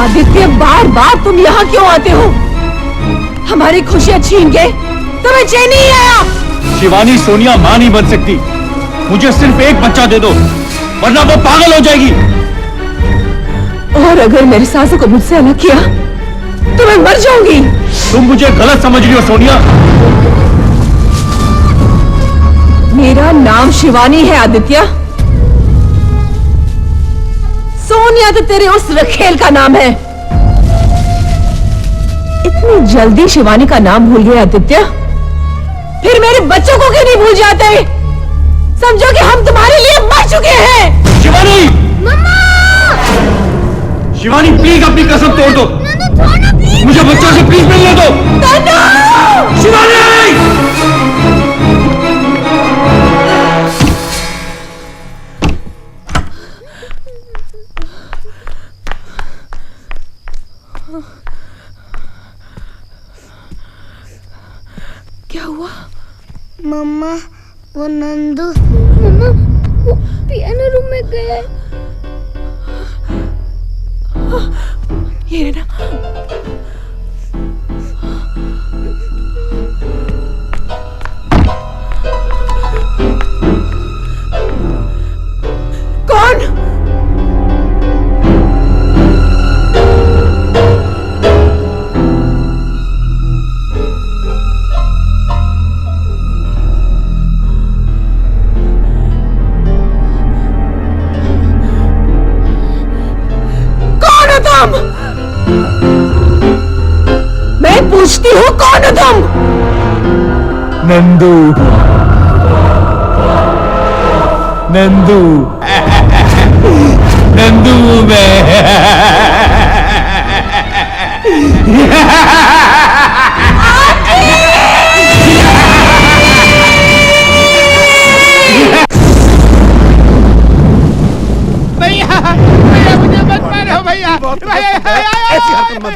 आदित्य, बार बार तुम यहाँ क्यों आते हो? हमारी खुशियाँ छीन गए, तुम्हें चैन नहीं आया? शिवानी, सोनिया माँ नहीं बन सकती। मुझे सिर्फ एक बच्चा दे दो, वरना वो पागल हो जाएगी। और अगर मेरी सासू को मुझसे अलग किया तो मैं मर जाऊंगी। तुम मुझे गलत समझ रही हो सोनिया। मेरा नाम शिवानी है आदित्य। सोनिया तो तेरे उस रखेल का नाम है। इतनी जल्दी शिवानी का नाम भूल गए आदित्य? फिर मेरे बच्चों को क्यों नहीं भूल जाते? समझो कि हम तुम्हारे लिए मर चुके हैं। शिवानी! मम्मा! शिवानी, प्लीज अपनी कसम तोड़ दो। मुझे बच्चों से प्लीज मिलने दो। शिवानी! क्या हुआ? मम्मा, वो नंदू। मम्मा, वो पियानो रूम में गए। ये ना कौन? मैं पूछती हूँ, कौन हो तुम? नंदू, नंदू, नंदू मैं। ऐसी हरकत मत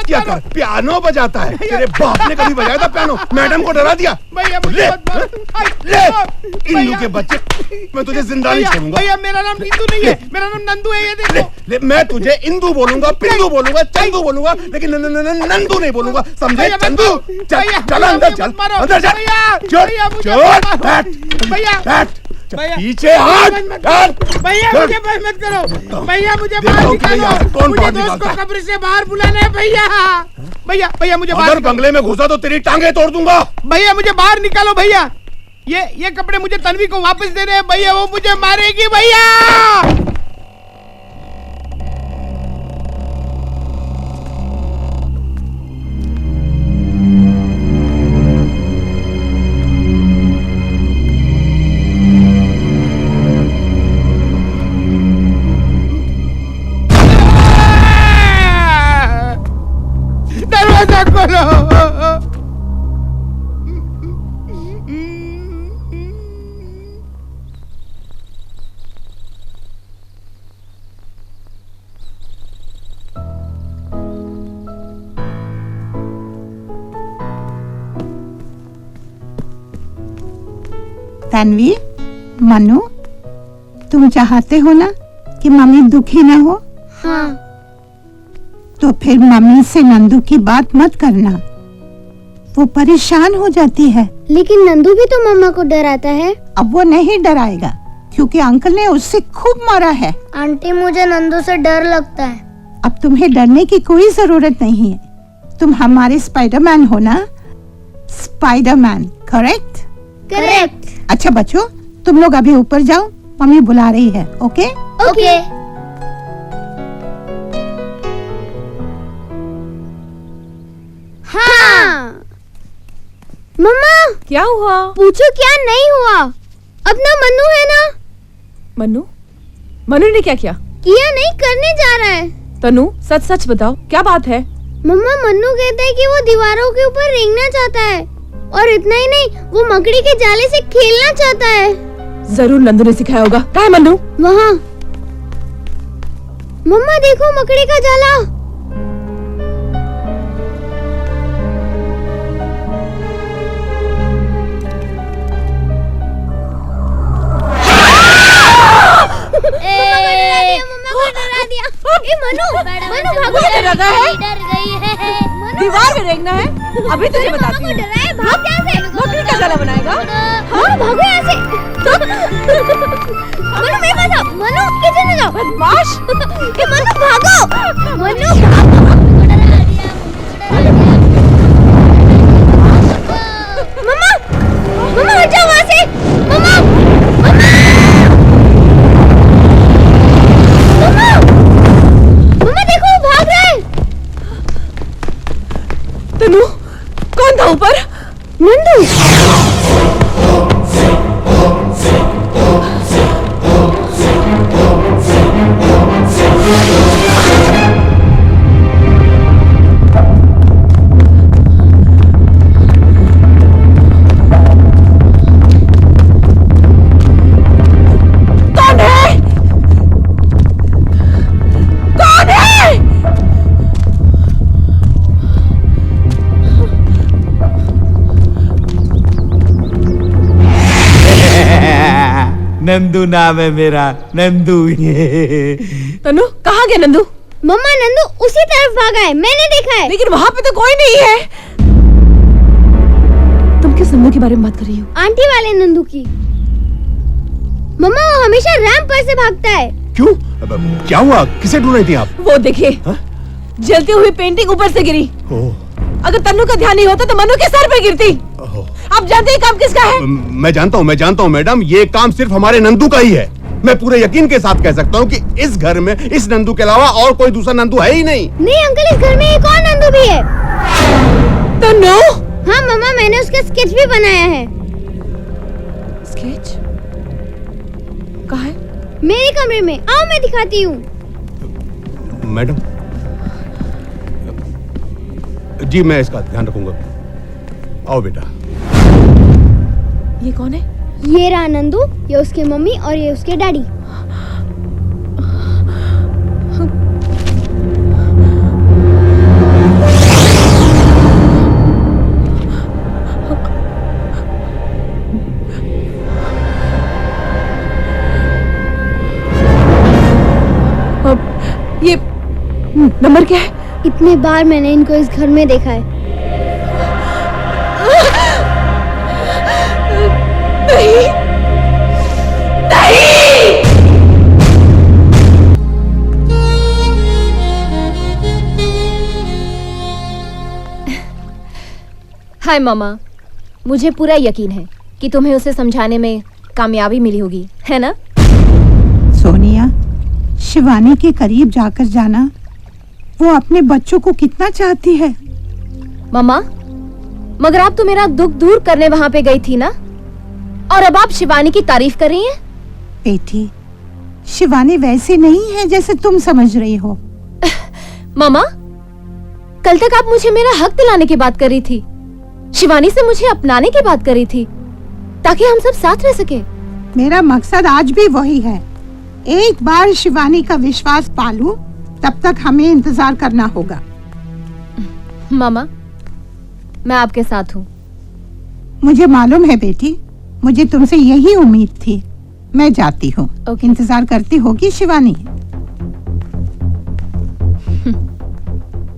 किया कर। पियानो बजाता है। तेरे बाप ने कभी बजाया था पियानो? मैडम को डरा दिया। ले इंदू के बच्चे, मैं तुझे जिंदा नहीं छोड़ूंगा। भैया, मेरा नाम इंदू नहीं है, मेरा नाम नंदू है। ये देखो। ले, मैं तुझे इंदू बोलूंगा, पिंदू बोलूंगा, चंदू बोलूंगा, लेकिन नंदू नहीं बोलूंगा, समझे? चंदू, चल अंदर, चल अंदर, चल। पीछे हाथ। भैया, मुझे मत करो। भैया, मुझे बाहर निकालो। मुझे दोस्त को कब्र से बाहर बुलाना है। भैया, भैया मुझे बाहर। अगर बंगले में घुसा तो तेरी टांगे तोड़ दूंगा। भैया, मुझे बाहर निकालो। भैया, ये कपड़े मुझे तन्वी को वापस दे रहे हैं। भैया, वो मुझे मारेगी। भैया, दरवाजा खोलो। तन्वी, मनु, तुम चाहते हो ना कि मम्मी दुखी ना हो? हाँ। तो फिर मम्मी से नंदू की बात मत करना, वो परेशान हो जाती है। लेकिन नंदू भी तो मम्मा को डराता है। अब वो नहीं डराएगा क्योंकि अंकल ने उससे खूब मारा है। आंटी, मुझे नंदू से डर लगता है। अब तुम्हें डरने की कोई जरूरत नहीं है। तुम हमारे स्पाइडरमैन हो ना? Spiderman, correct? करेक्ट। अच्छा बच्चों, तुम लोग अभी ऊपर जाओ, मम्मी बुला रही है। Okay okay. हाँ। मम्मा, क्या हुआ? पूछो क्या नहीं हुआ। अपना मन्नू है ना? मन्नू? मन्नू ने क्या किया? किया नहीं, करने जा रहा है। तनु, सच सच बताओ, क्या बात है? मम्मा, मन्नू कहता है कि वो दीवारों के ऊपर रेंगना चाहता है, और इतना ही नहीं, वो मकड़ी के जाले से खेलना चाहता है। जरूर नंदू ने सिखाया होगा। कहाँ है मन्नू? वहाँ। मम्मा देखो, मकड़ी का जाला। मम्मा को डरा दिया। ए मनु मनु भागो, मुझे डर रहा है। डर गई है। दीवार में रेंगना है? अभी तुझे बताती हूँ। डरा है, भाग यहाँ से। मकड़ी का जाला बनाएगा? हाँ भागो यहाँ से। मनु मेरे पास आओ। मनु किचन में जाओ। बदमाश। ए मनु भागो। मनु भागो। मम्मा मम्मा हट जाओ वहाँ से। मम्मा मम्मा मम्मा देखो वो भाग रहा है। तनु, कौन था ऊपर? नंदू। कौन है? कौन है? नंदू नाम है मेरा, नंदू। तनु, कहाँ गया नंदू? मम्मा नंदू उसी तरफ भागा है, मैंने देखा है। लेकिन वहाँ पे तो कोई नहीं है। तुम किस नंदू के बारे में बात कर रही हो? आंटी वाले नंदू की। मम्मा वो हमेशा रैंप पर से भागता है। क्यों? अब क्या हुआ? किसे ढूंढ रही थी आप? वो देखिए, जलती हुई पेंटिंग ऊपर से गिरी। अगर तन्नू का ध्यान नहीं होता तो मनु के सर पे गिरती। आप जानते हैं काम किसका है? मैं जानता हूँ मैडम, ये काम सिर्फ हमारे नंदू का ही है। मैं पूरे यकीन के साथ कह सकता हूँ कि इस घर में इस नंदू के अलावा और कोई दूसरा नंदू है ही नहीं। नहीं अंकल, इस घर में एक और नंदू भी है। तन्नू? हाँ मम्मा, मैंने उसका स्केच भी बनाया है। स्केच? कहाँ है? मेरे कमरे में, आओ मैं दिखाती हूँ। मैडम जी, मैं इसका ध्यान रखूंगा। आओ बेटा। ये कौन है? ये रहा नंदू, ये उसके मम्मी और ये उसके डैडी। ये नंबर क्या है? इतने बार मैंने इनको इस घर में देखा है। नहीं, नहीं। हाय मामा, मुझे पूरा यकीन है कि तुम्हें उसे समझाने में कामयाबी मिली होगी, है ना? सोनिया, शिवानी के करीब जाकर जाना, वो अपने बच्चों को कितना चाहती है। मामा, मगर आप तो मेरा दुख दूर करने वहां पे गई थी ना, और अब आप शिवानी की तारीफ कर रही हैं? बेटी, शिवानी वैसी नहीं है जैसे तुम समझ रही हो। मामा, कल तक आप मुझे मेरा हक दिलाने की बात कर रही थी, शिवानी से मुझे अपनाने की बात कर रही थी, ताकि हम सब साथ रह सके। मेरा मकसद आज भी वही है। एक बार शिवानी का विश्वास पालूं, तब तक हमें इंतजार करना होगा। मामा, मैं आपके साथ हूँ। मुझे मालूम है बेटी, मुझे तुमसे यही उम्मीद थी। मैं जाती हूँ। Okay. इंतजार करती होगी शिवानी।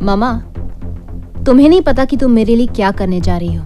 मामा, तुम्हें नहीं पता कि तुम मेरे लिए क्या करने जा रही हो।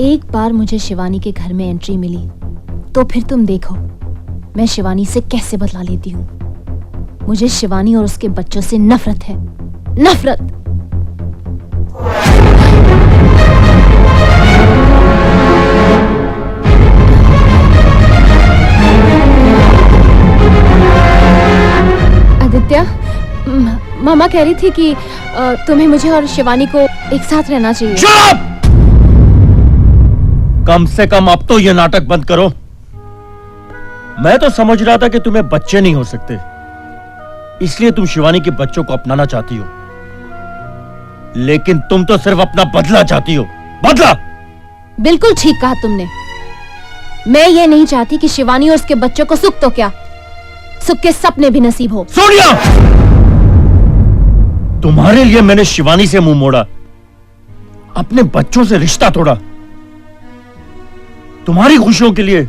एक बार मुझे शिवानी के घर में एंट्री मिली तो फिर तुम देखो मैं शिवानी से कैसे बदला लेती हूँ। मुझे शिवानी और उसके बच्चों से नफरत है, नफरत। आदित्य, मामा कह रही थी कि तुम्हें मुझे और शिवानी को एक साथ रहना चाहिए। Shut up! कम से कम अब तो ये नाटक बंद करो। मैं तो समझ रहा था कि तुम्हें बच्चे नहीं हो सकते, इसलिए तुम शिवानी के बच्चों को अपनाना चाहती हो, लेकिन तुम तो सिर्फ अपना बदला चाहती हो। बदला। बिल्कुल ठीक कहा तुमने। मैं ये नहीं चाहती कि शिवानी और उसके बच्चों को सुख तो क्या, सुख के सपने भी नसीब हो। सोनिया, तुम्हारे लिए मैंने शिवानी से मुंह मोड़ा, अपने बच्चों से रिश्ता तोड़ा। तुम्हारी खुशियों के लिए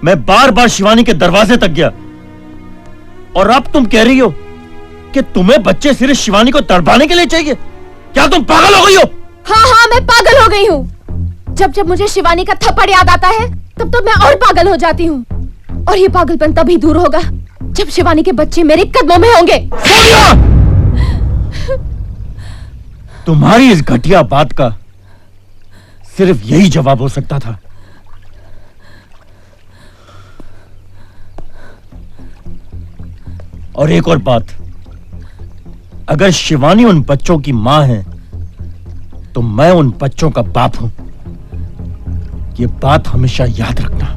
मैं बार बार शिवानी के दरवाजे तक गया, और अब तुम कह रही हो कि तुम्हें बच्चे सिर्फ शिवानी को तड़पाने के लिए चाहिए? क्या तुम पागल हो गई हो? हाँ, मैं पागल हो गई हूँ। जब जब मुझे शिवानी का थप्पड़ याद आता है तब तो मैं और पागल हो जाती हूँ। और ये पागलपन तभी दूर होगा जब शिवानी के बच्चे मेरे कदमों में होंगे। तुम्हारी इस घटिया बात का सिर्फ यही जवाब हो सकता था। और एक और बात, अगर शिवानी उन बच्चों की मां है तो मैं उन बच्चों का बाप हूं। ये बात हमेशा याद रखना।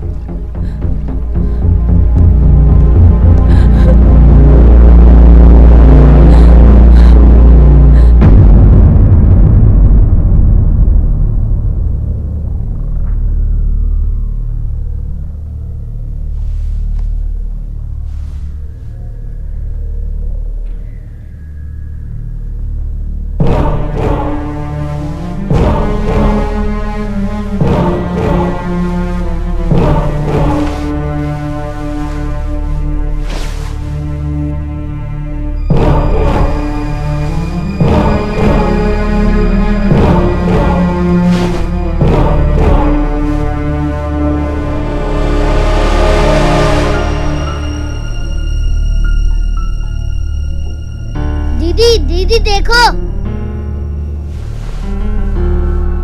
दीदी देखो,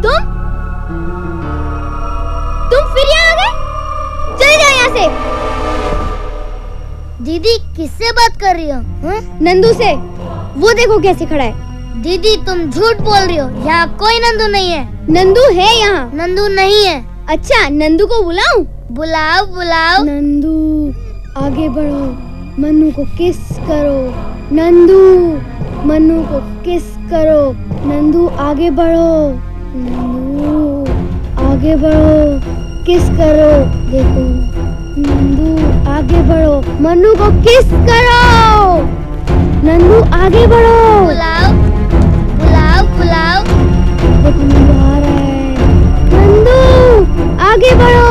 तुम फिर यहाँ आ गए? चले जाओ यहाँ से। दीदी किससे बात कर रही हो? नंदू से। वो देखो कैसे खड़ा है। दीदी तुम झूठ बोल रही हो, यहाँ कोई नंदू नहीं है। नंदू है यहाँ। नंदू नहीं है। अच्छा नंदू को बुलाऊं? बुलाओ बुलाओ। नंदू आगे बढ़ो, मन्नू को किस करो। नंदू मन्नू को किस करो। नंदू आगे बढ़ो, नंदू आगे बढ़ो, किस करो। देखो नंदू आगे बढ़ो, मन्नू को किस करो। नंदू आगे बढ़ो। बुलाओ बुलाओ बुलाओ। देखो नंदू आ रहा है। नंदू आगे बढ़ो,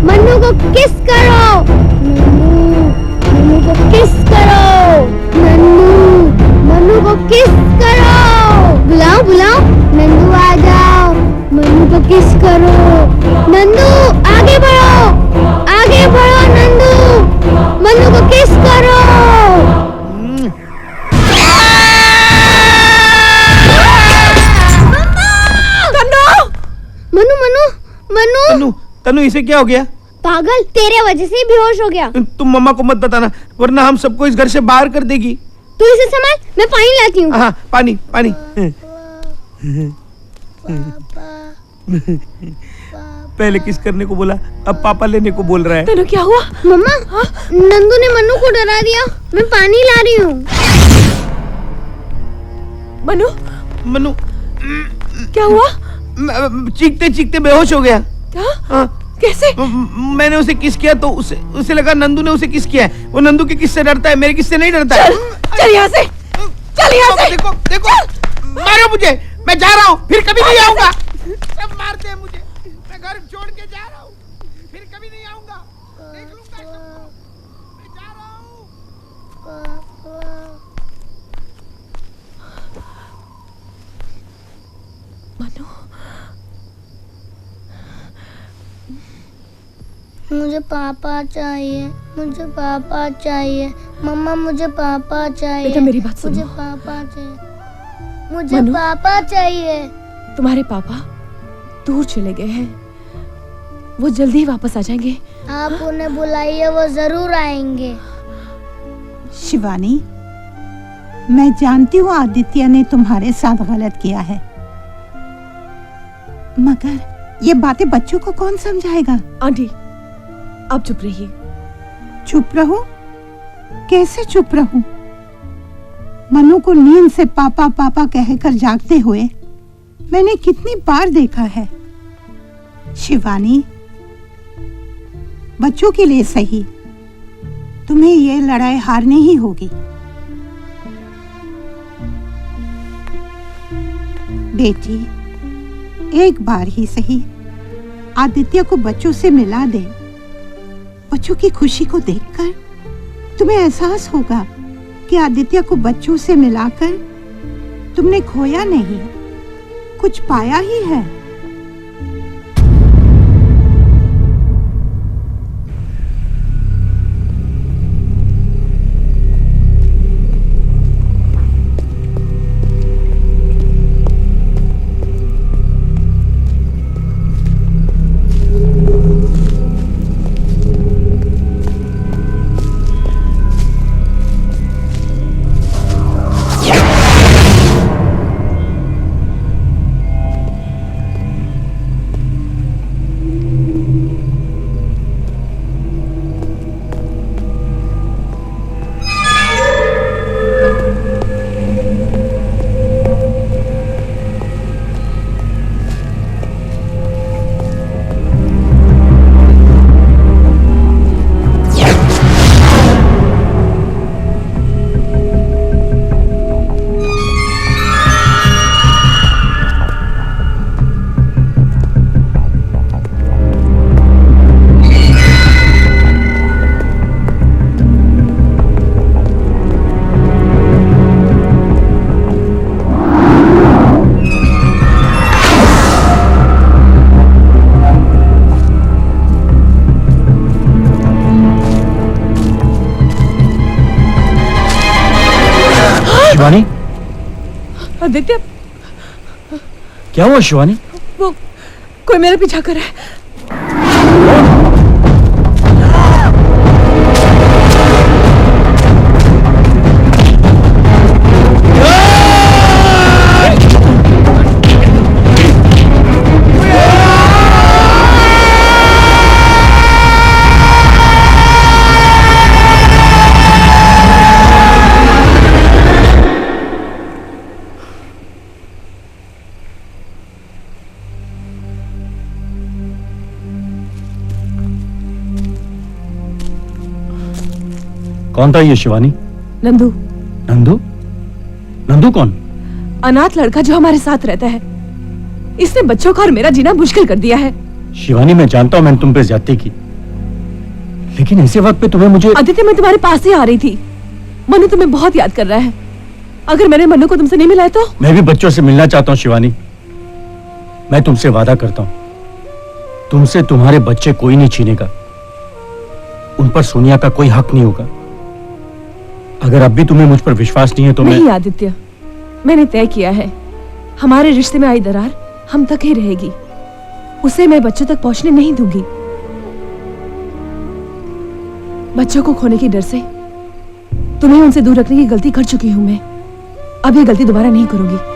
मन्नू को किस करो। नंदू मन्नू को किस करो। नंदू मन्नू को किस करो। बुलाओ बुलाओ। नंदू आ जाओ, मन्नू को किस करो। नंदू आगे बढ़ो, आगे बढ़ो। नंदू मन्नू को किस करो। मन्नू मन्नू मन्नू तनु, तनु इसे क्या हो गया? पागल, तेरे वजह से बेहोश हो गया। तुम मम्मा को मत बताना वरना हम सबको इस घर से बाहर कर देगी। तू इसे संभाल, मैं पानी लाती हूँ। हाँ पानी पानी। पहले किस करने को बोला, अब पापा लेने को बोल रहा है। तनु क्या हुआ? मम्मा नंदू ने मन्नू को डरा दिया, मैं पानी ला रही हूँ। मनु मनु क्या हुआ? चीखते चीखते बेहोश हो गया। क्या? हाँ। कैसे? मैंने उसे किस किया तो उसे लगा नंदू ने उसे किस किया है। वो नंदू के किस से डरता है, मेरे किस से नहीं डरता है। चल यहाँ से, चल यहाँ से। देखो देखो, मारो मुझे, मैं जा रहा हूँ, फिर कभी नहीं आऊंगा। सब मारते हैं मुझे, मैं घर छोड़ के जा रहा हूँ, फिर कभी नहीं आऊंगा। देख लूंगा सबको, मैं जा रहा हूँ। मनु मुझे पापा चाहिए, मुझे पापा चाहिए। मम्मा मुझे पापा चाहिए। बेटा मेरी बात सुनो। मुझे पापा चाहिए, मुझे मनु? पापा चाहिए। तुम्हारे पापा दूर चले गए हैं, वो जल्दी ही वापस आ जाएंगे। आप उन्हें बुलाइए, वो जरूर आएंगे। शिवानी, मैं जानती हूँ आदित्य ने तुम्हारे साथ गलत किया है, मगर ये बातें बच्चों को कौन समझाएगा? आंटी आप चुप रहिए। चुप रहो? कैसे चुप रहूं? मनु को नींद से पापा पापा कहकर जागते हुए मैंने कितनी बार देखा है। शिवानी, बच्चों के लिए सही, तुम्हें ये लड़ाई हारनी ही होगी। बेटी, एक बार ही सही आदित्य को बच्चों से मिला दे। बच्चों की खुशी को देखकर तुम्हें एहसास होगा कि आदित्य को बच्चों से मिलाकर तुमने खोया नहीं, कुछ पाया ही है। शिवानी, आदित्य, क्या हुआ शिवानी? वो कोई मेरा पीछा कर रहा है। कौन था ये शिवानी? नंदू। नंदू? नंदू कौन? अनाथ लड़का जो हमारे साथ रहता है। इसने बच्चों का और मेरा जीना मुश्किल कर दिया है। शिवानी, मैं जानता हूं मैंने तुम पे ज्यादती की, लेकिन ऐसे वक्त पे तुम्हें मुझे... आदित्य, मैं तुम्हारे पास ही आ रही थी। मनु तुम्हें बहुत याद कर रहा है। अगर मैंने मनु को तुमसे नहीं मिलाया तो? मैं भी बच्चों से मिलना चाहता हूँ शिवानी। मैं तुमसे वादा करता हूँ, तुमसे तुम्हारे बच्चे कोई नहीं छीनेगा। उन पर सोनिया का कोई हक नहीं होगा। अगर अब भी तुम्हें मुझ पर विश्वास नहीं है तो नहीं आदित्य, मैंने तय किया है, हमारे रिश्ते में आई दरार हम तक ही रहेगी। उसे मैं बच्चों तक पहुंचने नहीं दूंगी। बच्चों को खोने के डर से तुम्हें उनसे दूर रखने की गलती कर चुकी हूं मैं। अब ये गलती दोबारा नहीं करूंगी।